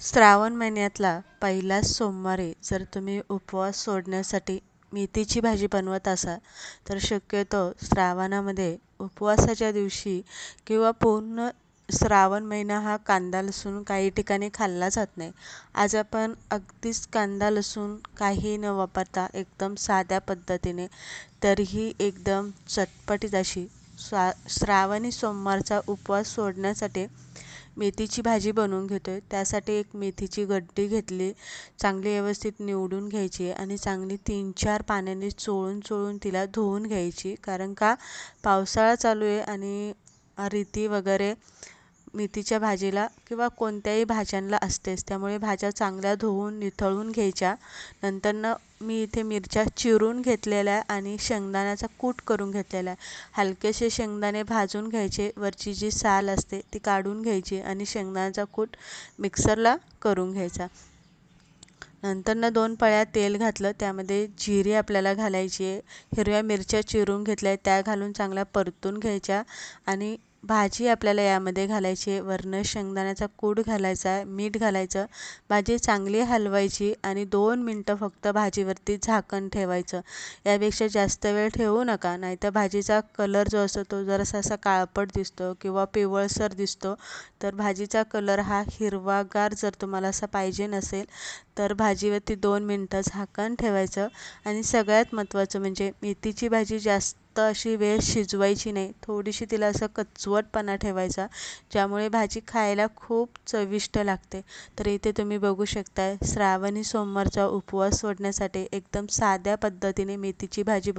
श्रावण महिन्यातला पहिलाच सोमवारी जर तुम्ही उपवास सोडण्यासाठी मेथीची भाजी बनवत असाल तर शक्यतो श्रावणामध्ये उपवासाच्या दिवशी किंवा पूर्ण श्रावण महिना हा कांदा लसूण काही ठिकाणी खाल्ला जात नाही. आज आपण अगदीच कांदा लसूण काही न वापरता एकदम साध्या पद्धतीने तरीही एकदम चटपटीत अशी श्रावणी सोमवारचा उपवास सोडण्यासाठी मेथीची भाजी बनवून घेतोय. त्यासाठी एक मेथीची गड्डी घेतली, चांगली व्यवस्थित निवडून घ्यायची आणि चांगली 3-4 पाण्याने चोळून तिला धुवून घ्यायची. कारण का पावसाळा चालू आहे आणि रीती वगैरे मेथीच्या भाजीला किंवा कोणत्याही भाज्यांना असतेच, त्यामुळे भाज्या चांगल्या धुवून निथळून घ्यायच्या. नंतरनं मी इथे मिरच्या चिरून घेतलेल्या आहे आणि शेंगदाण्याचा कूट करून घेतलेला आहे. हलकेसे शेंगदाणे भाजून घ्यायचे, वरची जी साल असते ती काढून घ्यायची आणि शेंगदाण्याचा कूट मिक्सरला करून घ्यायचा. नंतरनं 2 पळ्या तेल घातलं, त्यामध्ये जिरे आपल्याला घालायची आहे, हिरव्या मिरच्या चिरून घेतल्या त्या घालून चांगल्या परतून घ्यायच्या आणि भाजी आपल्याला यामध्ये घालायची आहे. वरनं शेंगदाण्याचा कूट घालायचा आहे, मीठ घालायचं, भाजी चांगली हलवायची आणि 2 मिनटं फक्त भाजीवरती झाकण ठेवायचं. यापेक्षा जास्त वेळ ठेवू नका, नाहीतर भाजीचा कलर जो असतो तो जरासा असा काळपट दिसतो किंवा पिवळसर दिसतो. तर भाजीचा कलर हा हिरवागार जर तुम्हाला असा पाहिजे नसेल तर भाजीवरती 2 मिनटं झाकण ठेवायचं. आणि सगळ्यात महत्त्वाचं म्हणजे मेथीची भाजी जास्त अशी वेळ शिजवायची नाही, थोडीशी तिला असं कचवटपणा ठेवायचा, ज्यामुळे भाजी खायला खूप चविष्ट लागते. तर इथे तुम्ही बघू शकताय श्रावणी सोमवारचा उपवास सोडण्यासाठी एकदम साध्या पद्धतीने मेथीची भाजी